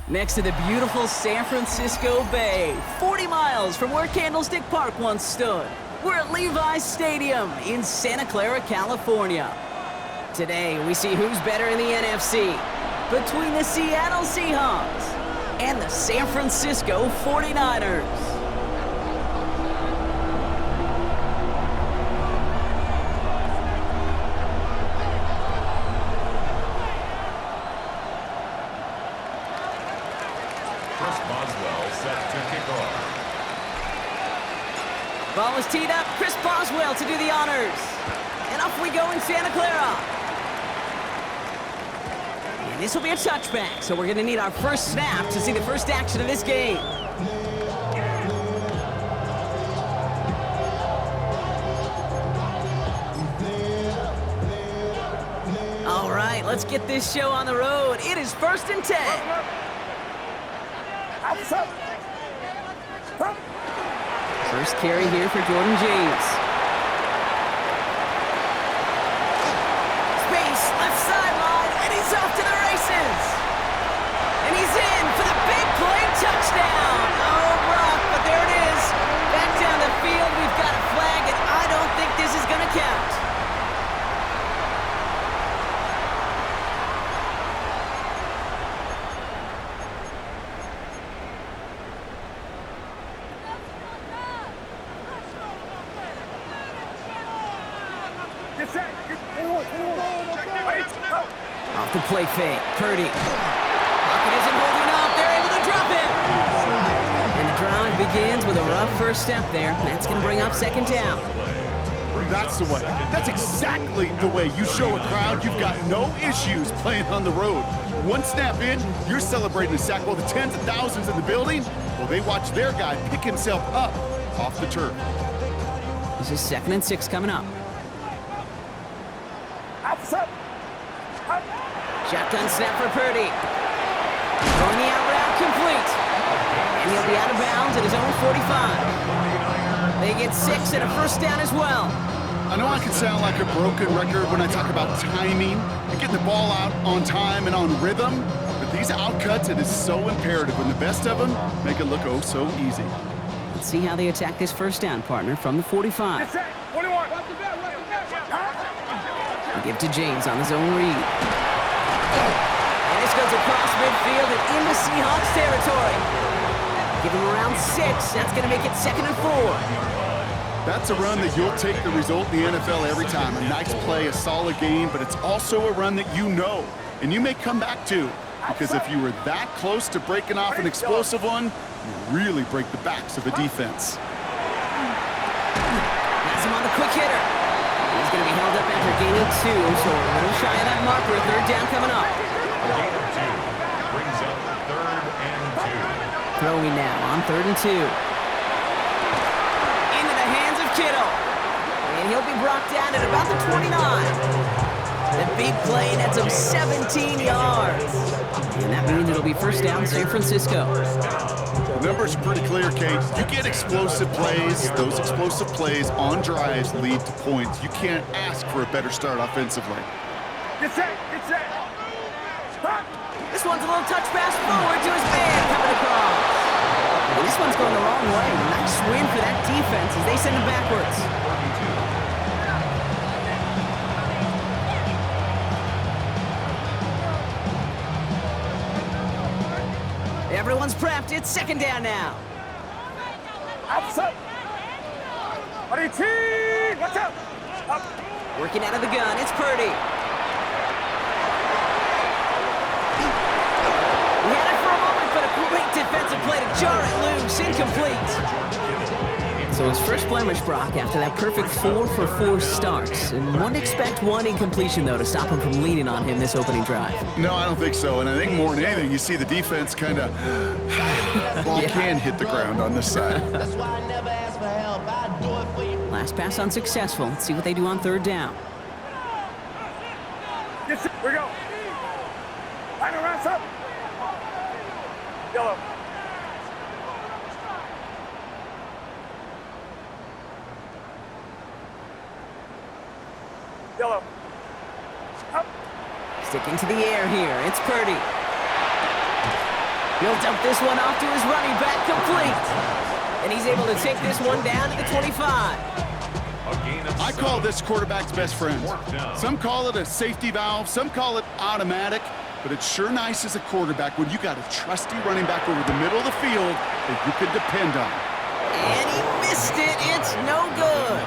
Next to the beautiful San Francisco Bay, 40 miles from where Candlestick Park once stood. We're at Levi's Stadium in Santa Clara, California. Today, we see who's better in the NFC between the Seattle Seahawks and the San Francisco 49ers. Ball is teed up. Chris Boswell to do the honors. And off we go in Santa Clara. And this will be a touchback, so we're going to need our first snap to see the first action of this game. All right, let's get this show on the road. It is 1st and 10. First carry here for Jordan James. Space, left sideline, and he's off to the races. And he's in for the big play touchdown. Oh, Brock, but there it is. Back down the field, we've got a flag, and I don't think this is going to count. Off the play fake, Purdy. Pocket isn't holding up, they're able to drop it. And the drive begins with a rough first step there. That's going to bring up 2nd down. That's the way. That's exactly the way you show a crowd you've got no issues playing on the road. One snap in, you're celebrating a sack while the tens of thousands in the building, well, they watch their guy pick himself up off the turf. This is 2nd and 6 coming up. Shotgun snap for Purdy. Throwing the out route complete. And he'll be out of bounds at his own 45. They get 6 and a first down as well. I know I can sound like a broken record when I talk about timing and getting the ball out on time and on rhythm, but these outcuts, it is so imperative when the best of them make it look oh so easy. Let's see how they attack this first down, partner, from the 45. Give to James on his own read. And this goes across midfield and into Seahawks territory. Give him around 6. That's going to make it 2nd and 4. That's a run that you'll take the result in the NFL every time. A nice play, a solid game, but it's also a run that you know and you may come back to. Because if you were that close to breaking off an explosive one, you really break the backs of a defense. That's him on the quick hitter. He's going to be held up after gaining 2, so a little shy of that marker. 3rd down coming up. Gain of 2 brings up 3rd and 2. Throwing now on 3rd and 2. Into the hands of Kittle. And he'll be brought down at about the 29. The big play nets him 17 yards. And that means it'll be first down San Francisco. The numbers are pretty clear, Kate. You get explosive plays. Those explosive plays on drives lead to points. You can't ask for a better start offensively. Get set, get set. This one's a little touch pass forward to his man coming across. And this one's going the wrong way. Nice win for that defense as they send him backwards. Everyone's prepped. It's 2nd down now. Outside. What are you team? Watch out. Up. Working out of the gun. It's Purdy. He had it for a moment, but a great defensive play to jar it loose. Incomplete. So his first blemish, Brock, after that perfect 4-for-4 starts. And wouldn't expect one incompletion, though, to stop him from leaning on him this opening drive. No, I don't think so. And I think more than anything, you see the defense kind of ball can hit the ground on this side. That's why I never ask for help. I do it for you. Last pass unsuccessful. Let's see what they do on 3rd down. Get set. Here we go. Line around up. Yellow. Yellow. Up. Sticking to the air here. It's Purdy. He'll dump this one off to his running back, complete. And he's able to take this one down to the 25. I call this quarterback's best friend. Some call it a safety valve, some call it automatic, but it's sure nice as a quarterback when you got a trusty running back over the middle of the field that you can depend on. And he missed it. It's no good.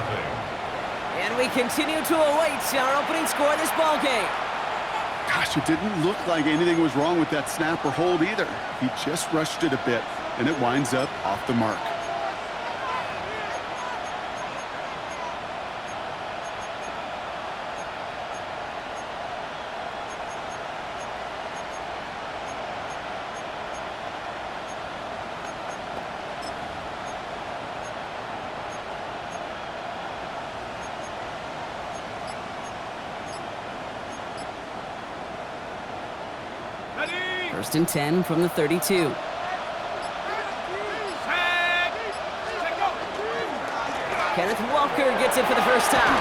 And we continue to await our opening score of this ball game. Gosh, it didn't look like anything was wrong with that snap or hold either. He just rushed it a bit, and it winds up off the mark. First and 10 from the 32. Kenneth Walker gets it for the first time.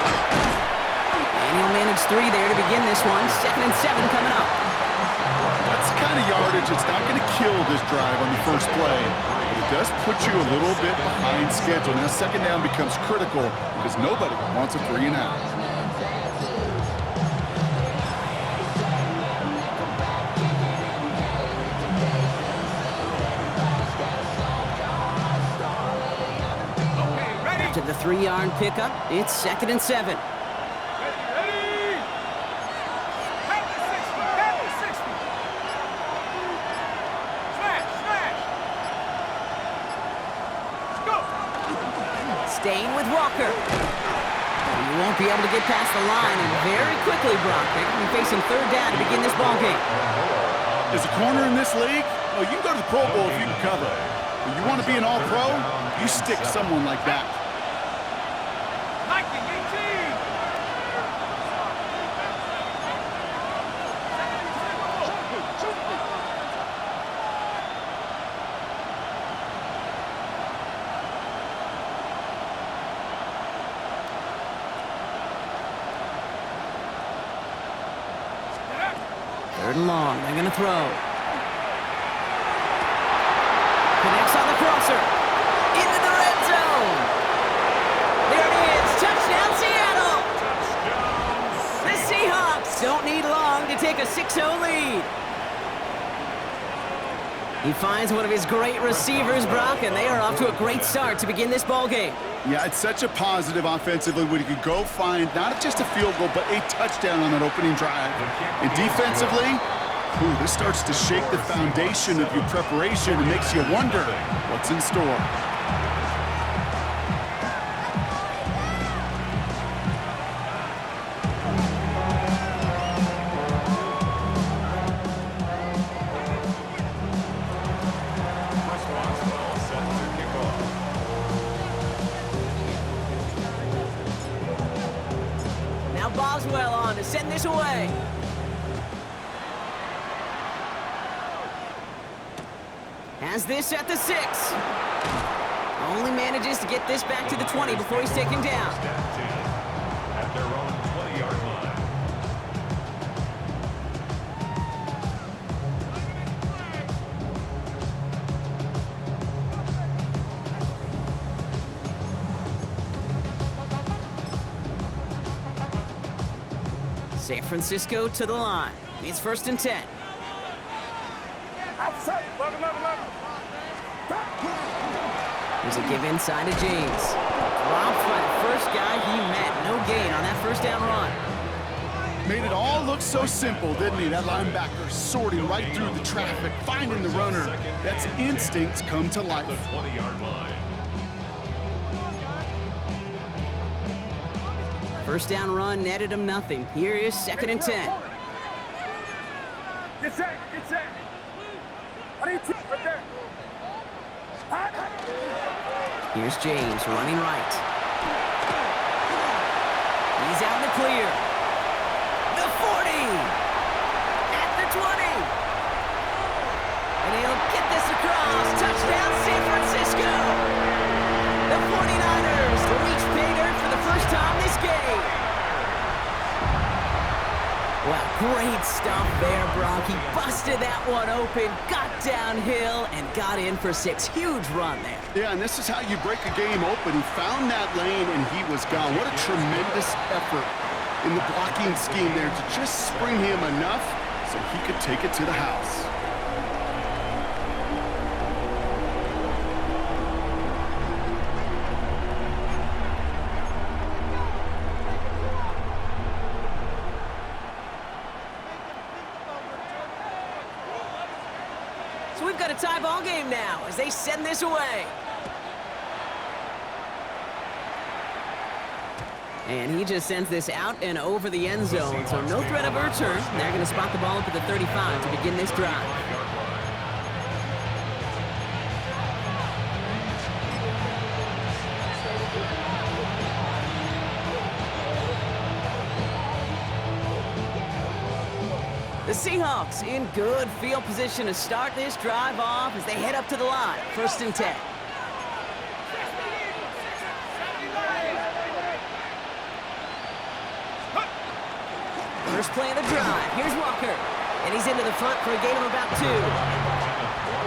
And he'll manage 3 there to begin this one. 2nd and 7 coming up. That's the kind of yardage that's not going to kill this drive on the first play. But it does put you a little bit behind schedule. Now, 2nd down becomes critical because nobody wants a 3 and out. To the 3-yard pickup, it's 2nd and 7. Staying with Walker. He won't be able to get past the line, and very quickly, Brock, they're going to be facing 3rd down to begin this ball game. As a corner in this league, well, you can go to the Pro Bowl if you can cover. But you want to be an all-pro, you stick someone like that. Third and long, they're going to throw. Connects on the crosser. Into the red zone. There it is. Touchdown, Seattle. The Seahawks don't need long to take a 6-0 lead. He finds one of his great receivers, Brock, and they are off to a great start to begin this ball game. Yeah, it's such a positive offensively when you can go find not just a field goal, but a touchdown on that opening drive. And defensively, this starts to shake the foundation of your preparation and makes you wonder what's in store. Boswell on to send this away. Has this at the 6. Only manages to get this back to the 20 before he's taken down. At their own 20-yard line. San Francisco to the line. It's 1st and 10. There's a give inside to James. Dropped by the first guy he met. No gain on that 1st down run. Made it all look so simple, didn't he? That linebacker sorting right through the traffic, finding the runner. That's instincts come to life. The 20-yard line. 1st down run netted him nothing. Here is 2nd and 10. Get set, get set. I need 2 right there. Here's James running right. He's out in the clear. The 40. At the 20. And he'll get this across. Touchdown, San Francisco. The 49ers reach pay dirt for the first time this game. Well, Great stuff there, Brock. He busted that one open, got downhill, and got in for 6. Huge run there. Yeah, and this is how you break a game open. He found that lane, and he was gone. What a tremendous effort in the blocking scheme there to just spring him enough so he could take it to the house. So we've got a tie ball game now as they send this away. And he just sends this out and over the end zone, so no threat of a return. They're going to spot the ball up at the 35 to begin this drive. The Seahawks in good field position to start this drive off as they head up to the line. 1st and 10. First play of the drive. Here's Walker. And he's into the front for a gain of about 2.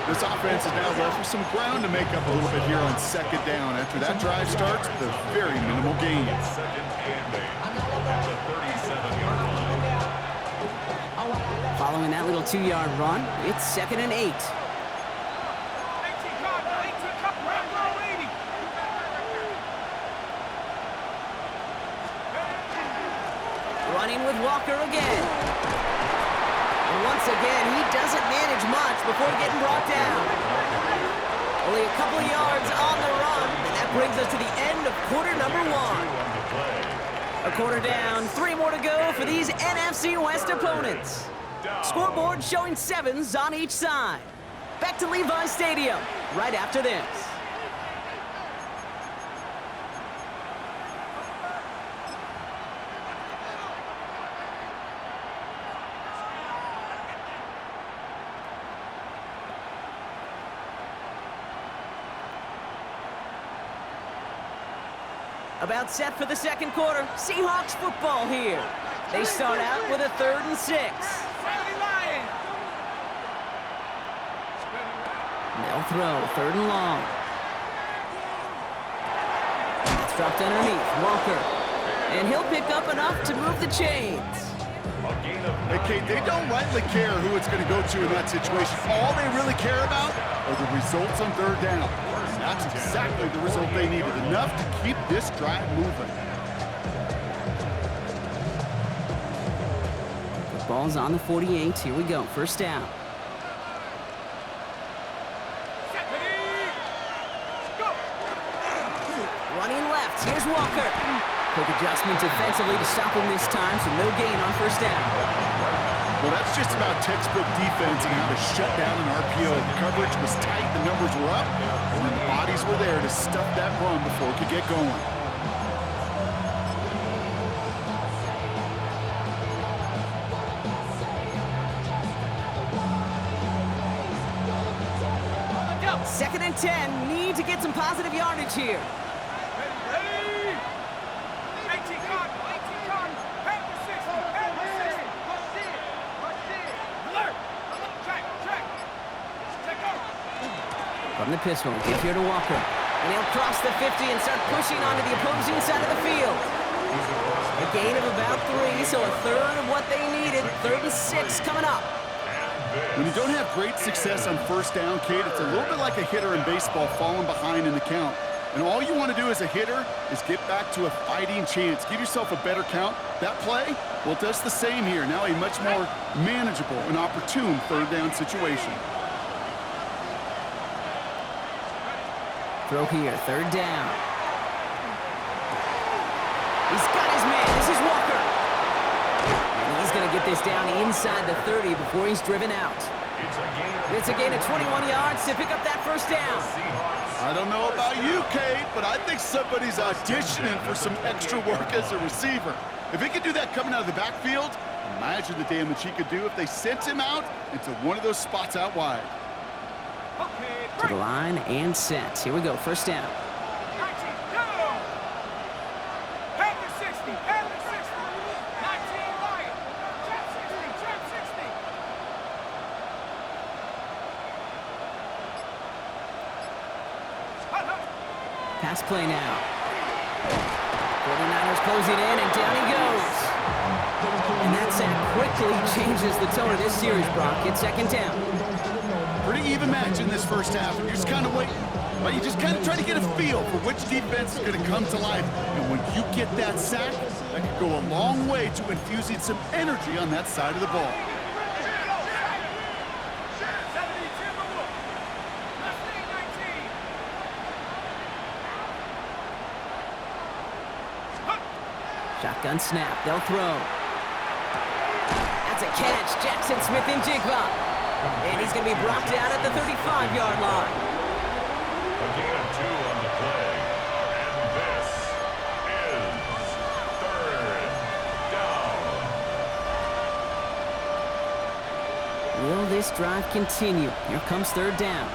This offense is now left with some ground to make up a little bit here on 2nd down. After that drive starts with a very minimal gain. 2nd and 8 at the 37-yard line. Following that little 2-yard run, it's 2nd and 8. Running with Walker again. And once again, he doesn't manage much before getting brought down. Only a couple of yards on the run, and that brings us to the end of quarter number 1. A quarter down, 3 more to go for these NFC West opponents. Scoreboard showing 7s on each side. Back to Levi Stadium right after this. About set for the 2nd quarter. Seahawks football here. They start out with a 3rd and 6. They'll throw, 3rd and long. It's dropped underneath, Walker. And he'll pick up enough to move the chains. Hey, Kate, they don't rightly care who it's going to go to in that situation. All they really care about are the results on 3rd down. And that's exactly the result they needed, enough to keep this drive moving. The ball's on the 48. Here we go, 1st down. Running left, here's Walker. Quick adjustment defensively to stop him this time, so no gain on 1st down. Well, that's just about textbook defense and how to shut down an RPO. The coverage was tight, the numbers were up, and then the bodies were there to stuff that run before it could get going. Second and 10, need to get some positive yardage here. From the pistol, give here to Walker. And he'll cross the 50 and start pushing onto the opposing side of the field. A gain of about 3, so a 3rd of what they needed. 3rd and 6 coming up. When you don't have great success on 1st down, Kate, it's a little bit like a hitter in baseball falling behind in the count. And all you want to do as a hitter is get back to a fighting chance. Give yourself a better count. That play, well, it does the same here. Now a much more manageable and opportune 3rd down situation. Throw here, 3rd down. He's got his man. This is Walker. And he's going to get this down inside the 30 before he's driven out. It's a gain of 21 yards to pick up that 1st down. I don't know about you, Kate, but I think somebody's auditioning for some extra work as a receiver. If he could do that coming out of the backfield, imagine the damage he could do if they sent him out into one of those spots out wide. To the line and set. Here we go, 1st down. pass play now. 49ers closing in, and down he goes. And that sack quickly changes the tone of this series, Brock. It's second down. Pretty even match in this first half, and you're just kind of waiting. But you just kind of try to get a feel for which defense is going to come to life. And when you get that sack, that could go a long way to infusing some energy on that side of the ball. Shotgun snap. They'll throw. That's a catch. Jackson Smith and Jigba. And he's going to be brought down at the 35-yard line. A gain of 2 on the play. And this is third down. Will this drive continue? Here comes third down.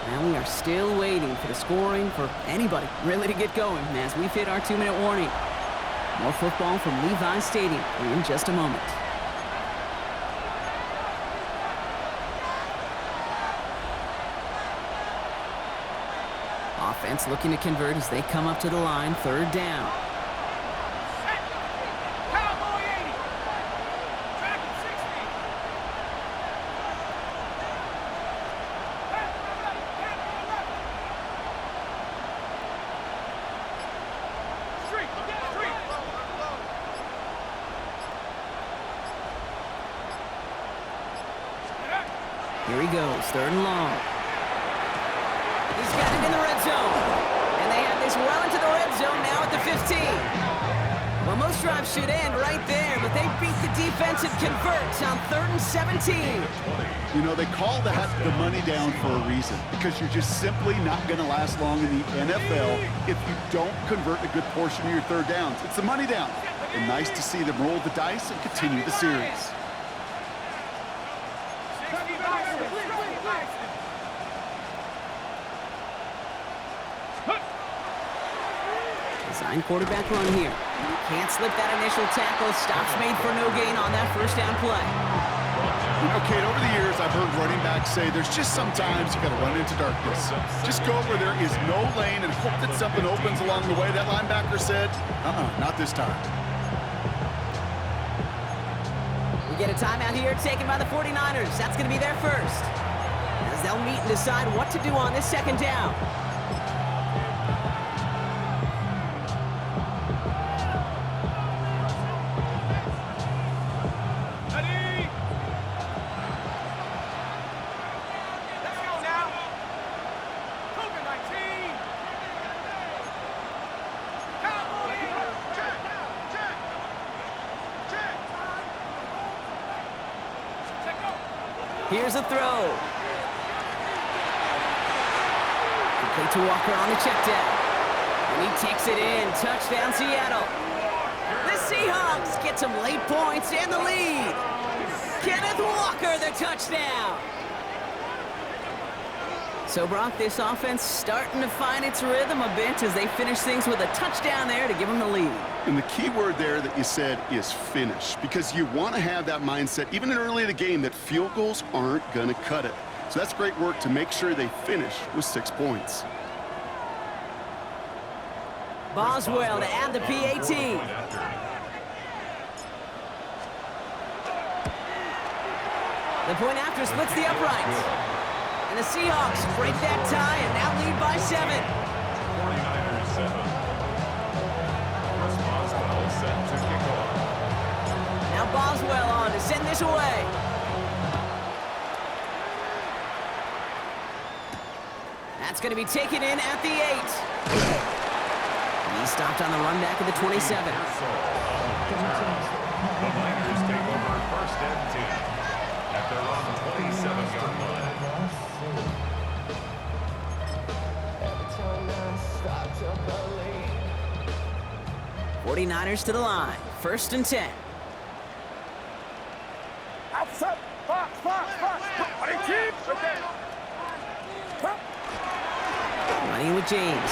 And we are still waiting for the scoring for anybody really to get going as we've hit our 2-minute warning. More football from Levi Stadium in just a moment. Offense looking to convert as they come up to the line, third down. Here he goes, third and long. He's got it in the red zone. And they have this well into the red zone now at the 15. Well, most drives should end right there, but they beat the defense and convert on third and 17. You know, they call that the money down for a reason, because you're just simply not going to last long in the NFL if you don't convert a good portion of your third downs. It's the money down. And nice to see them roll the dice and continue the series. Design quarterback run here. Can't slip that initial tackle. Stops made for no gain on that first down play. You know, Kate, over the years, I've heard running backs say there's just sometimes you got to run into darkness. Just go where there is no lane and hope that something opens along the way. That linebacker said, not this time. We get a timeout here taken by the 49ers. That's going to be their first, as they'll meet and decide what to do on this second down. Here's a throw. Complete to Walker on the check down. And he takes it in. Touchdown, Seattle. The Seahawks get some late points and the lead. Kenneth Walker, the touchdown. So, Brock, this offense starting to find its rhythm a bit as they finish things with a touchdown there to give them the lead. And the key word there that you said is finish, because you want to have that mindset, even early in the game, that field goals aren't going to cut it. So that's great work to make sure they finish with 6 points. Boswell to add the PAT. The point after splits the uprights. And the Seahawks break that tie and now lead by 7. 49ers 7. Chris Boswell set to kick off. Now Boswell on to send this away. That's going to be taken in at the 8. He stopped on the run back at the 27. The Niners take over first and 10 at their own 27-yard line. 49ers to the line. First and 10. Outside. Box. Running with James.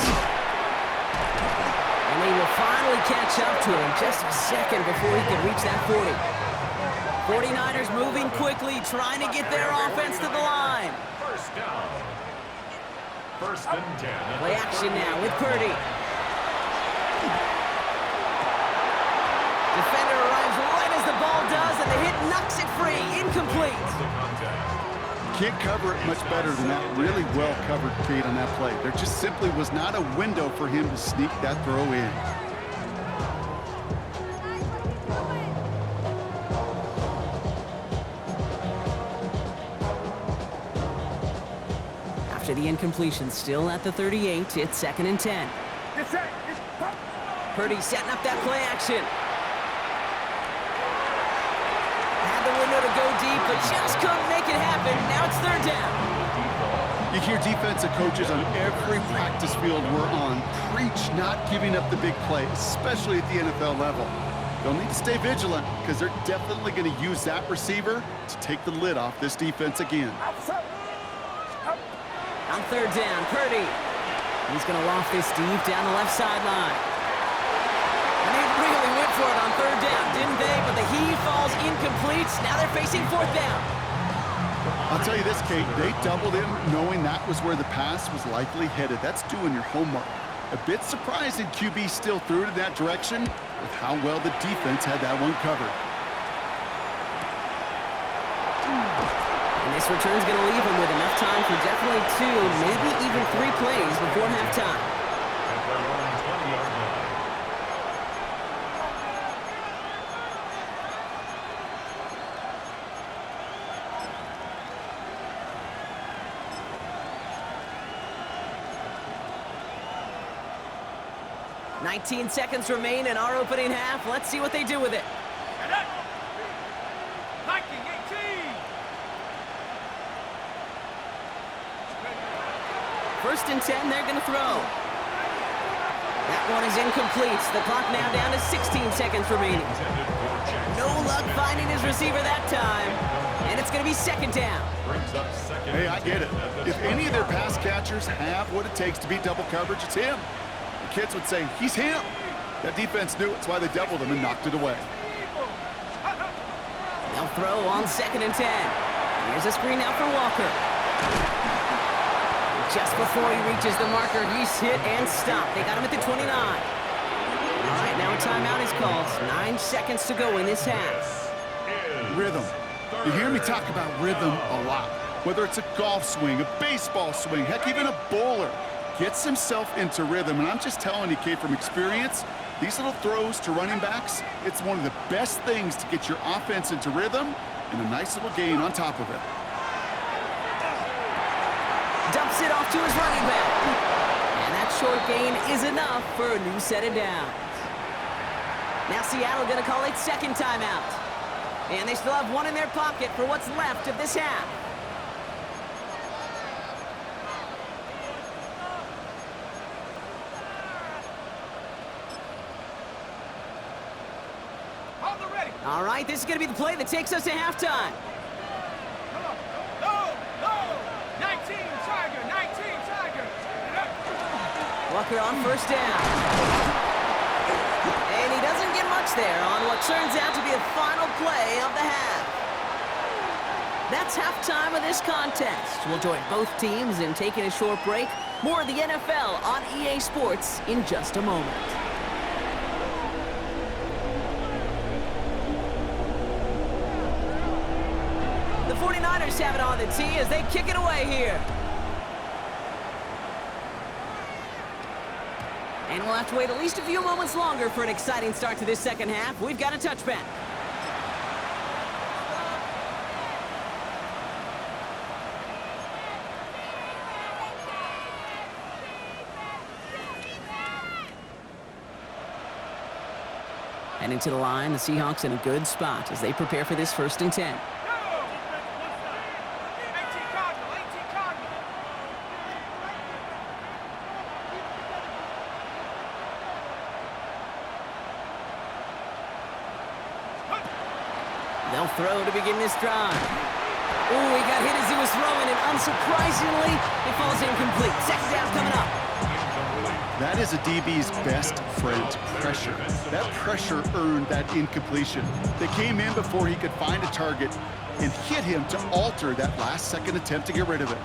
And they will finally catch up to him just a second before he can reach that 40. 49ers moving quickly, trying to get their offense to the line. First down. First and 10. Play action now with Purdy. Defender arrives right as the ball does, and the hit knocks it free. Incomplete. Can't cover it much better than that. Really well covered, Kate, on that play. There just simply was not a window for him to sneak that throw in. After the incompletion, still at the 38, it's 2nd and 10. Purdy setting up that play action. Had the window to go deep, but just couldn't make it happen. Now it's 3rd down. You hear defensive coaches on every practice field we're on preach not giving up the big play, especially at the NFL level. They'll need to stay vigilant because they're definitely going to use that receiver to take the lid off this defense again. On 3rd down, Purdy. He's going to loft this deep down the left sideline. And they really went for it on 3rd down, didn't they? But the heave falls incomplete. Now they're facing 4th down. I'll tell you this, Kate, they doubled him knowing that was where the pass was likely headed. That's doing your homework. A bit surprising QB still threw it in that direction with how well the defense had that one covered. And this return's going to leave him with enough time for definitely 2, maybe even 3 plays before halftime. At their own 20-yard line. "19 seconds remain in our opening half. Let's see what they do with it. First and 10, they're going to throw. That one is incomplete. The clock now down to 16 seconds remaining. No luck finding his receiver that time. And it's going to be 2nd down. Hey, I get it. If any of their pass catchers have what it takes to beat double coverage, it's him. The kids would say, he's him. That defense knew it. That's why they doubled him and knocked it away. They'll throw on 2nd and 10. Here's a screen out for Walker. Just before he reaches the marker, he's hit and stopped. They got him at the 29. All right, now a timeout is called. 9 seconds to go in this half. Rhythm. You hear me talk about rhythm a lot. Whether it's a golf swing, a baseball swing, heck, even a bowler gets himself into rhythm. And I'm just telling you, Kate, from experience, these little throws to running backs, it's one of the best things to get your offense into rhythm and a nice little gain on top of it. Dumps it off to his running back. And that short gain is enough for a new set of downs. Now Seattle going to call it 2nd timeout. And they still have 1 in their pocket for what's left of this half. All right, this is going to be the play that takes us to halftime. Walker on 1st down. And he doesn't get much there on what turns out to be the final play of the half. That's halftime of this contest. We'll join both teams in taking a short break. More of the NFL on EA Sports in just a moment. The 49ers have it on the tee as they kick it away here. And we'll have to wait at least a few moments longer for an exciting start to this 2nd half. We've got a touchback. And into the line, the Seahawks in a good spot as they prepare for this 1st and 10. They'll throw to begin this drive. Oh, he got hit as he was throwing, and unsurprisingly, it falls incomplete. 2nd down coming up. That is a DB's best friend, pressure. That pressure earned that incompletion. They came in before he could find a target and hit him to alter that last-second attempt to get rid of it.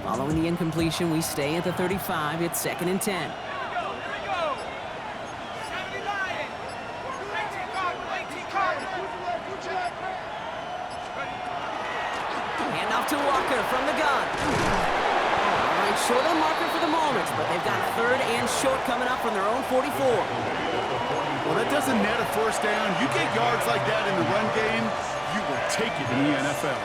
Following the incompletion, we stay at the 35. It's 2nd and 10. Handoff to Walker from the gun. All right, short on marker for the moment, but they've got 3rd and short coming up from their own 44. Well, that doesn't net a first down. You get yards like that in the run game, you will take it in the NFL.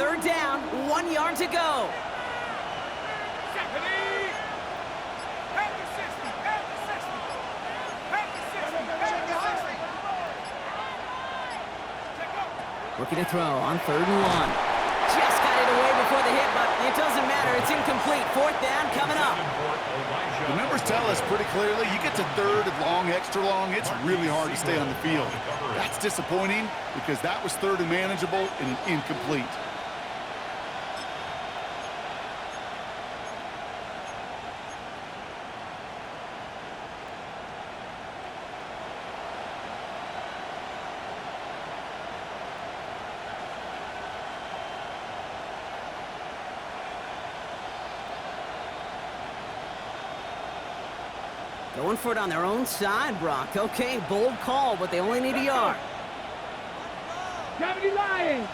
Third down, 1 yard to go. Looking to throw on 3rd and 1. Just got it away before the hit, but it doesn't matter. It's incomplete. 4th down coming up. The numbers tell us pretty clearly, you get to 3rd and long, extra long, it's really hard to stay on the field. That's disappointing because that was 3rd and manageable and an incomplete. Going for it on their own side, Brock. Okay, bold call, but they only need a yard. 70 Lions.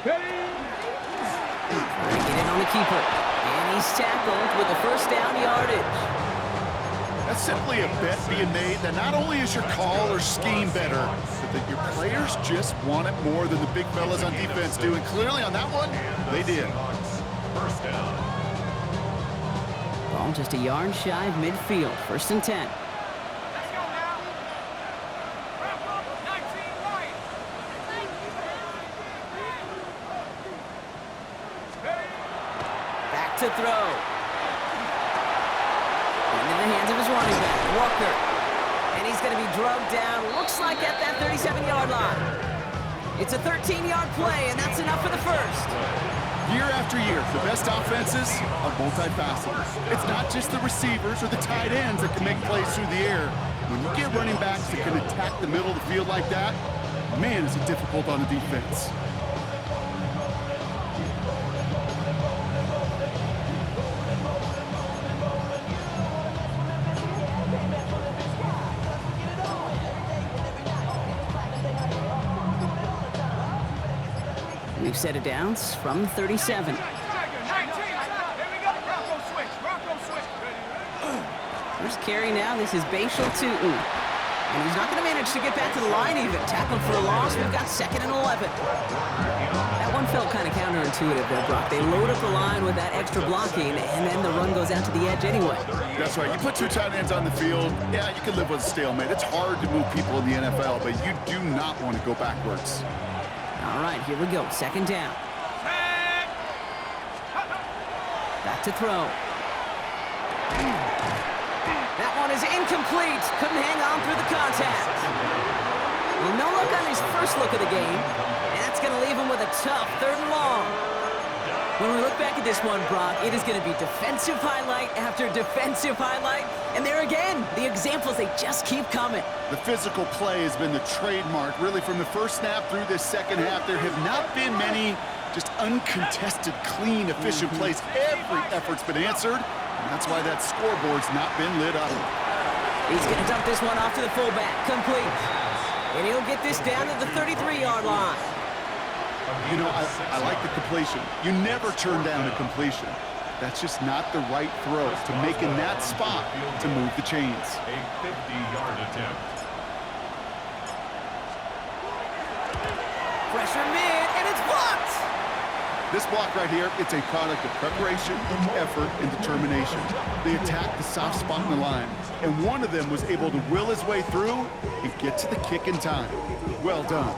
Get in on the keeper. And he's tackled with the 1st down yardage. That's simply a bet being made that not only is your call or scheme better, but that your players just want it more than the big fellas on defense do. And clearly on that one, they did. First down. Ball just a yard shy of midfield. 1st and 10. Let's go now. Wrap up 19 Lions. Back to throw. Into the hands of his running back, Walker. And he's going to be drugged down, looks like at that 37-yard line. It's a 13-yard play, and that's enough for the 1st. Year after year, the best offenses are multifaceted. It's not just the receivers or the tight ends that can make plays through the air. When you get running backs that can attack the middle of the field like that, man, is it difficult on the defense. We've set it down from 37. First carry now. This is Bashal Tootin. And he's not going to manage to get back to the line even. Tackled for a loss. We've got 2nd and 11. That one felt kind of counterintuitive there, Brock. They load up the line with that extra blocking, and then the run goes out to the edge anyway. That's right. You put 2 tight ends on the field, yeah, you can live with a stalemate. It's hard to move people in the NFL, but you do not want to go backwards. All right, here we go. 2nd down. Back to throw. That one is incomplete. Couldn't hang on through the contact. Well, no look on his first look of the game. And that's going to leave him with a tough 3rd and long. When we look back at this one, Brock, it is going to be defensive highlight after defensive highlight. And there again, the examples, they just keep coming. The physical play has been the trademark. Really, from the first snap through this second half, there have not been many just uncontested, clean, efficient plays. Every effort's been answered, and that's why that scoreboard's not been lit up. He's going to dump this one off to the fullback. Complete. And he'll get this down to the 33-yard line. You know, I like the completion. You never turn down a completion. That's just not the right throw to make in that spot to move the chains. A 50-yard attempt. Pressure mid, and it's blocked! This block right here, it's a product of preparation, effort, and determination. They attacked the soft spot in the line, and one of them was able to will his way through and get to the kick in time. Well done.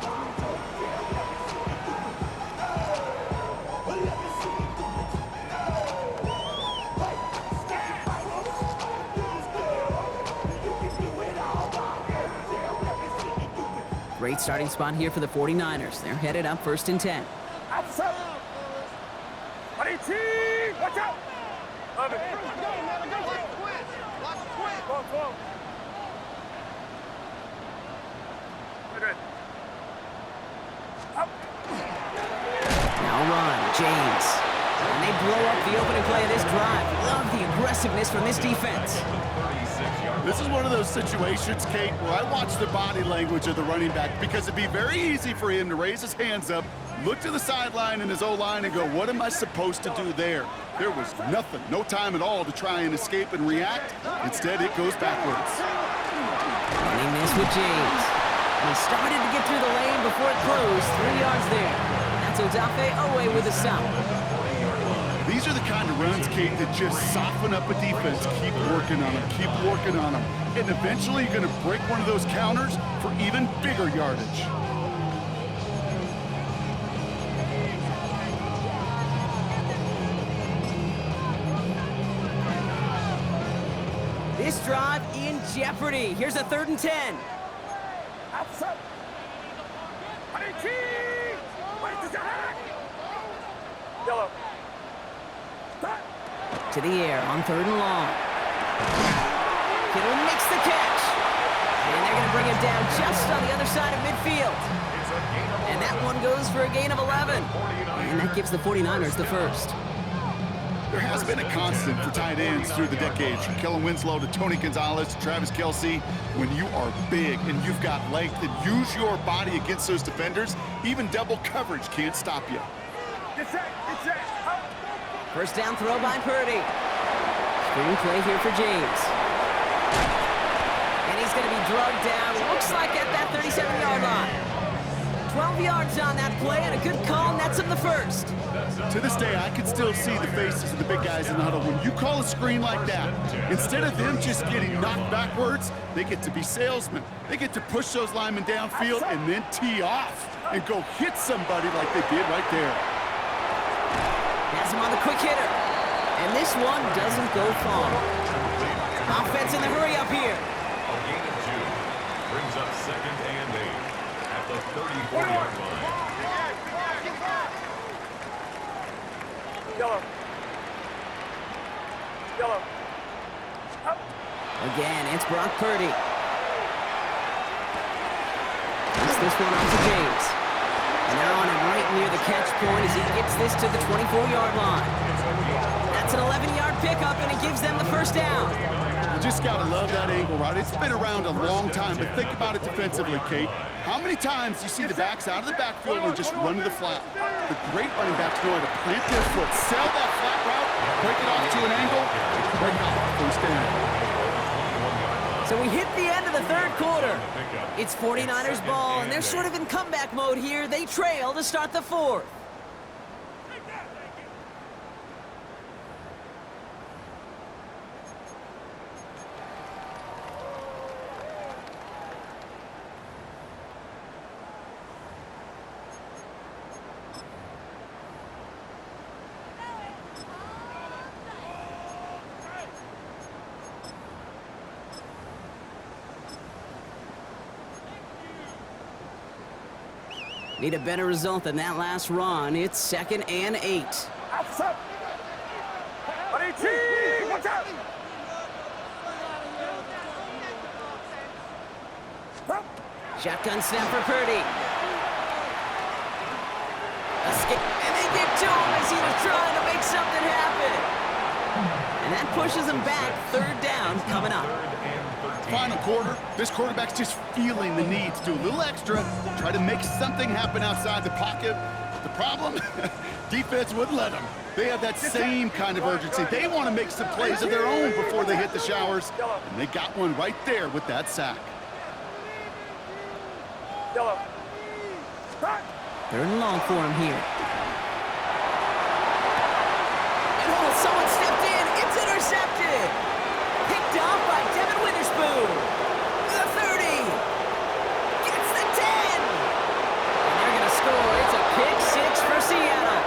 Great starting spot here for the 49ers. They're headed up 1st and 10. Outside. Buddy team, watch out. Love it. Go. Good. Up. Now run, James. And they blow up the opening play of this drive. Love the aggressiveness from this defense. This is one of those situations, Kate, where I watch the body language of the running back because it'd be very easy for him to raise his hands up, look to the sideline in his O-line and go, what am I supposed to do there? There was nothing, no time at all to try and escape and react. Instead, it goes backwards. And they miss with James. And he started to get through the lane before it closed. 3 yards there. That's Odafe away with a stop. These are the kind of runs, Kate, that just soften up a defense. Keep working on them, keep working on them. And eventually you're going to break one of those counters for even bigger yardage. This drive in jeopardy. Here's a 3rd and 10. Outside. Buddy team. Wait to the hack. Yellow. To the air on 3rd and long. Kittle makes the catch. And they're going to bring him down just on the other side of midfield. And that one goes for a gain of 11. And that gives the 49ers the first. There has been a constant for tight ends through the decades, from Kellen Winslow to Tony Gonzalez to Travis Kelce. When you are big and you've got length and use your body against those defenders, even double coverage can't stop you. Get set. First down throw by Purdy. Screen play here for James. And he's going to be drugged down, looks like at that 37-yard line. 12 yards on that play, and a good call nets him the first. To this day, I can still see the faces of the big guys in the huddle. When you call a screen like that, instead of them just getting knocked backwards, they get to be salesmen. They get to push those linemen downfield and then tee off and go hit somebody like they did right there. Has him on the quick hitter. And this one doesn't go far. Offense in the hurry up here. A gain of 2 brings up 2nd and 8 at the 34-yard line. Yellow. Up. Again, it's Brock Purdy. Gets this one off to James. And they're on him right near the catch point as he gets this to the 24-yard line. That's an 11-yard pickup, and it gives them the first down. You just got to love that angle, right? It's been around a long time, but think about it defensively, Kate. How many times do you see the backs out of the backfield and just run to the flat? The great running backs know how to plant their foot, sell that flat route, break it off to an angle, break off first down. So we hit the end of the 3rd quarter. It's 49ers ball, and they're sort of in comeback mode here. They trail to start the 4th. Need a better result than that last run. It's 2nd and 8. Outside. Buddy team, watch out. Up. Shotgun snap for Purdy. Escape, and they get to him as he was trying to make something happen. And that pushes him back. 3rd down coming up. Final quarter, this quarterback's just feeling the need to do a little extra, try to make something happen outside the pocket. The problem, defense wouldn't let them. They have that same kind of urgency. They want to make some plays of their own before they hit the showers, and they got one right there with that sack. Yellow. Third and long for him here. And oh, someone stepped in. It's intercepted. Picked off by Devin Witherspoon. The 30. Gets the 10. And they're going to score. It's a pick six for Seattle.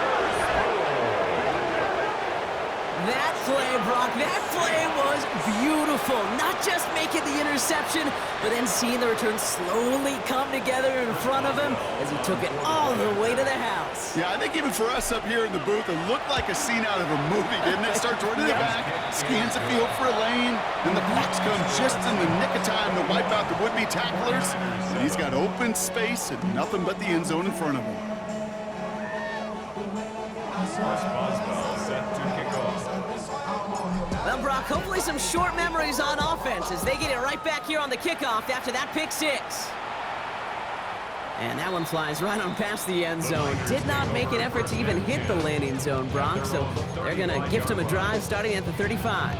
That play, Brock, that play was beautiful. Not just making the interception, but then seeing the return slowly come together in front of him as he took it all the way to the house. Yeah, I think even for us up here in the booth, it looked like a scene out of a movie, didn't it? Starts running the back, scans the field for a lane, then the blocks come just in the nick of time to wipe out the would-be tacklers. And he's got open space and nothing but the end zone in front of him. Set to kick off. Well, Brock, hopefully some short memories on offense as they get it right back here on the kickoff after that pick six. And that one flies right on past the end zone. Did not make an effort to even hit the landing zone, Brock, so they're going to gift him a drive starting at the 35.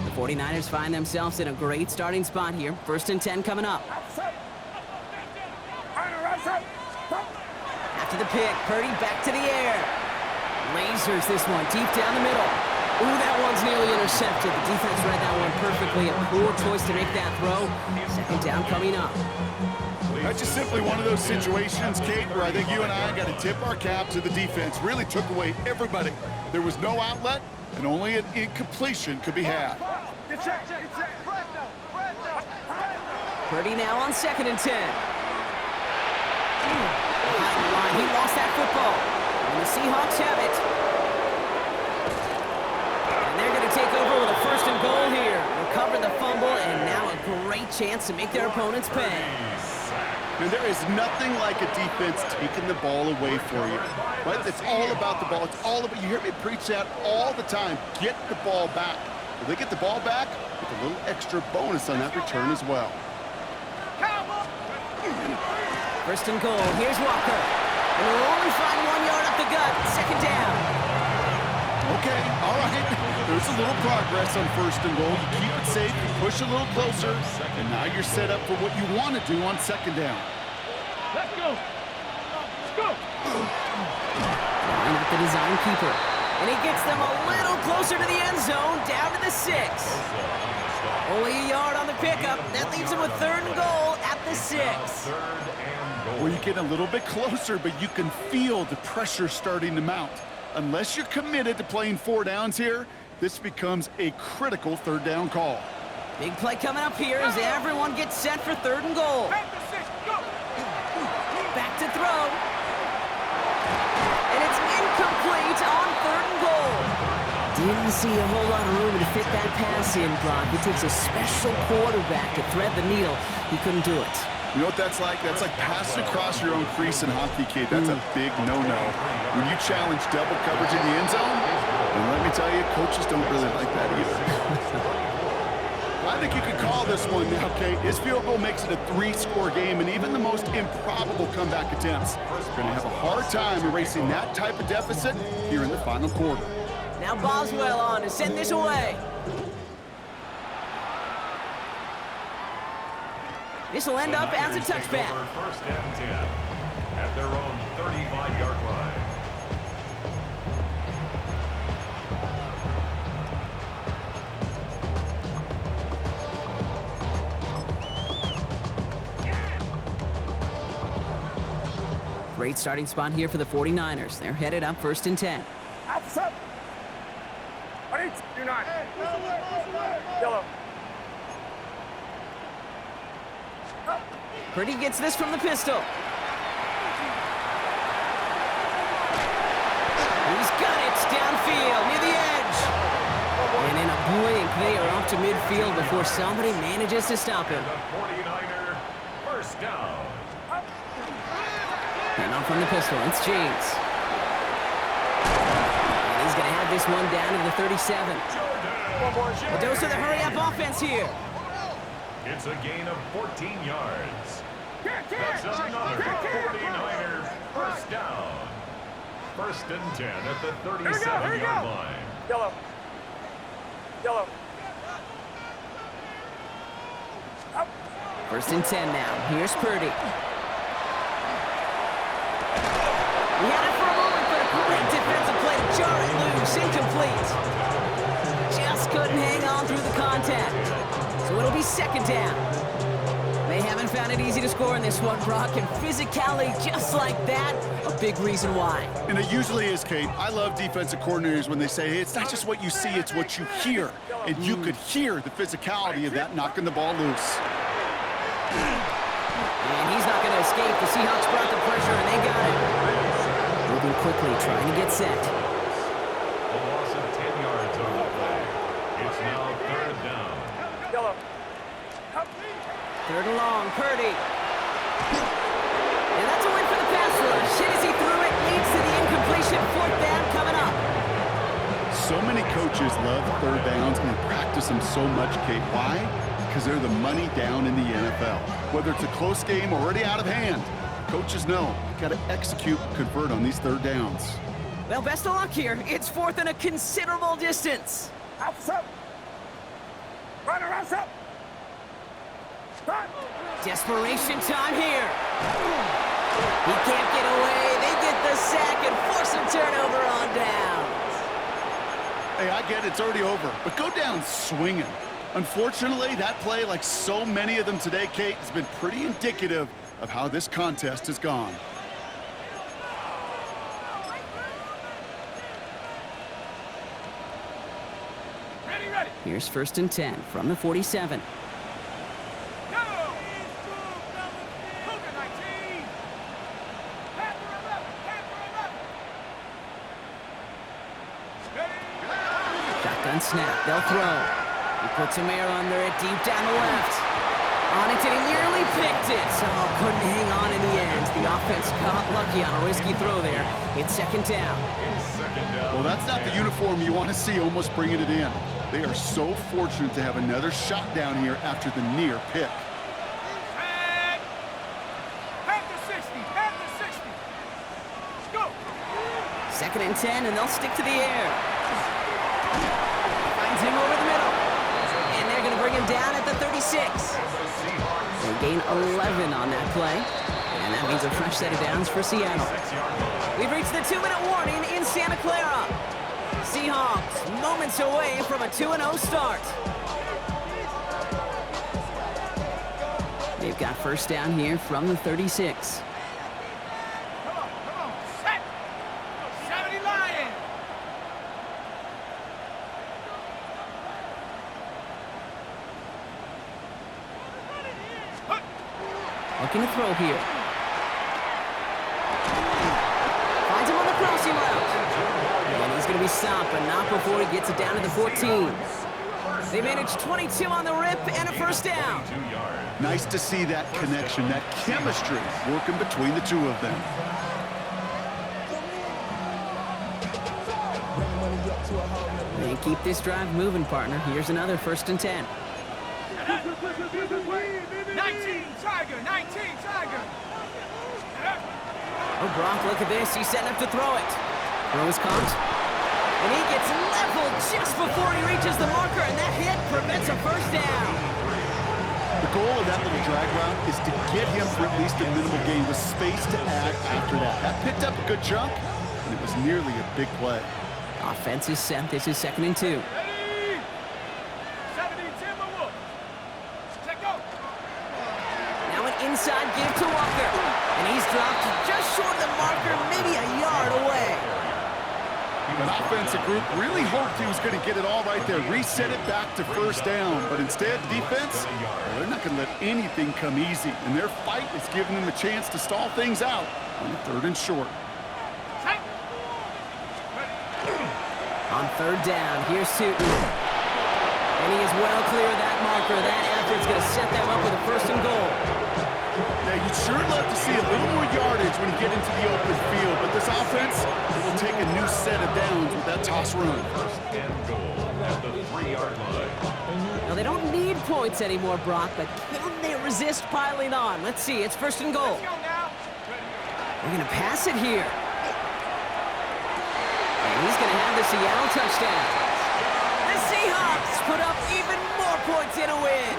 The 49ers find themselves in a great starting spot here. First and 10 coming up. After the pick, Purdy back to the air. Lasers this one deep down the middle. Ooh, that one's nearly intercepted. The defense read that one perfectly. A poor choice to make that throw. Second down coming up. That's just simply one of those situations, Kate, where I think you and I got to tip our cap to the defense. Really took away everybody. There was no outlet, and only an incompletion could be had. Purdy now on second and 10. Behind the line, he lost that football. And the Seahawks have it. And they're going to take over with a first and goal here. Recover the fumble, and now a great chance to make their opponents pay. And there is nothing like a defense taking the ball away for you. Right? It's all about the ball. It's all about, you hear me preach that all the time. Get the ball back. If they get the ball back, with a little extra bonus on that return as well. First and goal. Here's Walker. And we'll only find 1 yard up the gut. Second down. Okay, all right. There's a little progress on first and goal. You keep it safe, you push a little closer, and now you're set up for what you want to do on second down. Let's go. Let's go. Line up the design keeper. And he gets them a little closer to the end zone, down to the 6. Only a yard on the pickup. That leaves him with third and goal at the 6. Where you get a little bit closer, but you can feel the pressure starting to mount. Unless you're committed to playing 4 downs here, this becomes a critical third down call. Big play coming up here as everyone gets set for third and goal. Back to throw. And it's incomplete on third and goal. Didn't see a whole lot of room to fit that pass in, Brock. It takes a special quarterback to thread the needle. He couldn't do it. You know what that's like? That's like passing across your own crease in hockey, kid. That's a big no-no. When you challenge double coverage in the end zone, and let me tell you, coaches don't really like that either. I think you could call this one now, Kate. His field goal makes it a 3-score game, and even the most improbable comeback attempts are going to have a hard time erasing that type of deficit here in the final quarter. Now Boswell on to send this away. This will end up as a touchback. First and 10 at their own 35-yard line. Great starting spot here for the 49ers. They're headed up first and 10. Do not. Yellow. Purdy gets this from the pistol. He's got it downfield near the edge. And in a blink, they are off to midfield before somebody manages to stop him. The 49er first down. And off from the pistol, it's James. And he's going to have this one down to the 37. A dose of the hurry-up offense here. It's a gain of 14 yards. That's another 49er first down. first and 10 at the 37-yard line. Yellow. Yellow. First and 10 now. Here's Purdy. He had it for a moment, but a great defensive play to jar it loose. Incomplete. Just couldn't hang on through the contact. So it'll be second down. They haven't found it easy to score in this one, Brock, and physicality just like that, a big reason why. And it usually is, Kate. I love defensive coordinators when they say, hey, it's not just what you see, it's what you hear. And you could hear the physicality of that knocking the ball loose. And he's not going to escape. The Seahawks brought the pressure, and they got it. Moving quickly, trying to get set. A loss of 10 yards on the play. It's now third down. Yellow. Third and long, Purdy. And that's a win for the pass rush. Hit as he threw it, leads to the incompletion. Fourth down coming up. So many coaches love third downs and they practice them so much, Kate. Why? Because they're the money down in the NFL. Whether it's a close game or already out of hand, coaches know you've got to execute, convert on these third downs. Well, best of luck here. It's fourth and a considerable distance. Outside. Runner outside. Desperation time here. He can't get away. They get the sack and force a turnover on downs. Hey, I get it, it's already over, but go down swinging. Unfortunately, that play, like so many of them today, Kate, has been pretty indicative of how this contest has gone. Ready. Here's first and 10 from the 47. Go. Cougar 19. Panther 11. Shotgun snap. They'll throw. He puts some air under it deep down the left. On it, and he nearly picked it. So couldn't hang on in the end. The offense got lucky on a risky throw there. It's second down. Well, that's not the uniform you want to see almost bringing it in. They are so fortunate to have another shot down here after the near pick. And Panther 60. Panther 60. Go. Second and 10, and they'll stick to the air. Finds him over the middle. And they're going to bring him down at the 36. They gain 11 on that play. And that means a fresh set of downs for Seattle. We've reached the 2-minute warning in Santa Clara. Seahawks moments away from a 2-0 start. They've got first down here from the 36. Come on. Set. 70 Lion. Looking to throw here. Finds him on the crossing route. And he's going to be stopped, but not before he gets it down to the 14. They managed 22 on the rip and a first down. Nice to see that connection, that chemistry working between the two of them. They keep this drive moving, partner. Here's another first and 10. 19 Tiger. Oh, Brock, look at this. He's setting up to throw it. Throw is caught. And he gets leveled just before he reaches the marker, and that hit prevents a first down. The goal of that little drag route is to get him for at least a minimal gain with space to add after that. That picked up a good chunk, and it was nearly a big play. Offense is set. This is second and 2. Ready. 70 Timberwolf. Check go. Now an inside give to Walker. And he's dropped just short of the marker, maybe a yard away. An offensive group really hoped he was going to get it all right there, reset it back to first down. But instead, defense, well, they're not going to let anything come easy. And their fight is giving them a chance to stall things out on third and short. Check. On third down, here's Sutton. And he is well clear of that marker. That effort's going to set them up with a first and goal. Yeah, you'd sure love to see a little more yardage when you get into the open field, but this offense, it will take a new set of downs with that toss run. First and goal at the 3-yard line. Now, they don't need points anymore, Brock, but can they resist piling on? Let's see. It's first and goal. Let's go now. They're going to pass it here. the Seattle touchdown. The Seahawks put up even more points in a win.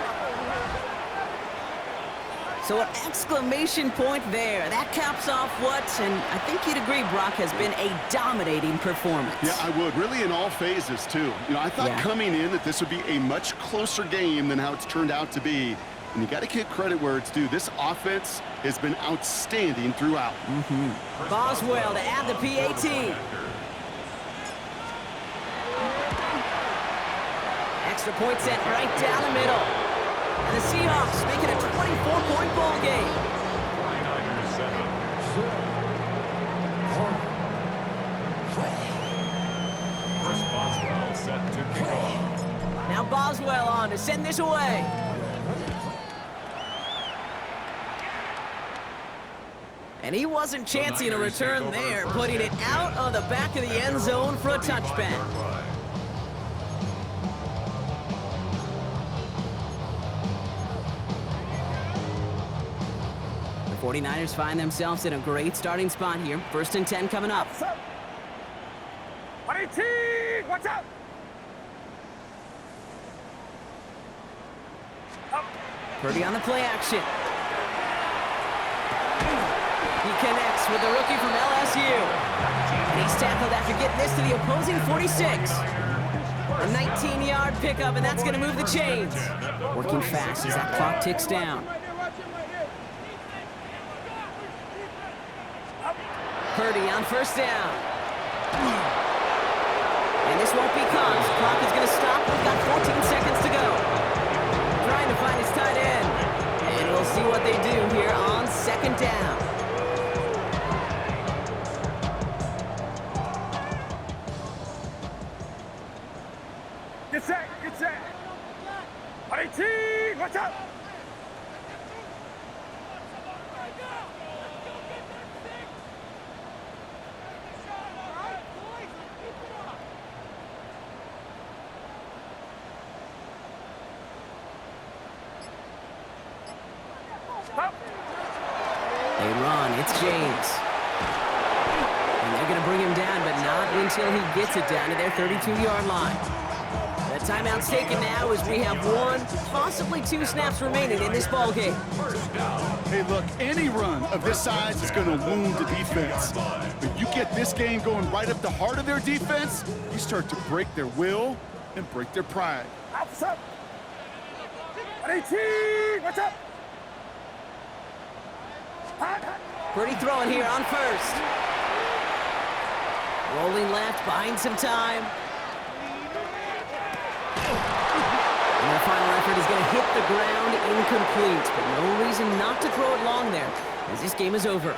So an exclamation point there. That caps off what, and I think you'd agree, Brock, has been a dominating performance. Yeah, I would. Really in all phases, too. You know, I thought coming in that this would be a much closer game than how it's turned out to be. And you got to give credit where it's due. This offense has been outstanding throughout. Boswell to add the PAT. Extra point set right down the middle. And the Seahawks make it a 24-point ball game. 49ers 7. First Boswell set to kick off. Now Boswell on to send this away. And he wasn't chancing a return there, putting it out on the back of the end zone for a touchback. The 49ers find themselves in a great starting spot here. 1st and 10 coming up. Watch out! Purdy on the play action. He connects with the rookie from LSU. And he's tackled after getting this to the opposing 46. A 19-yard pickup, and that's going to move the chains. Working fast as that clock ticks down. Purdy on 1st down. And this won't be caught. The clock is going to stop. We've got 14 seconds to go. Trying to find his tight end. And we'll see what they do here on 2nd down. Get set! Get set! 18! Watch out! They run. It's James. And they're going to bring him down, but not until he gets it down to their 32-yard line. The timeout's taken now as we have 1, possibly 2 snaps remaining in this ballgame. Hey, look, any run of this size is going to wound the defense. But you get this game going right up the heart of their defense, you start to break their will and break their pride. Up! 18! Watch out! Purdy throwing here on 1st. Rolling left, buying some time. And their final effort is going to hit the ground incomplete, but no reason not to throw it long there, as this game is over.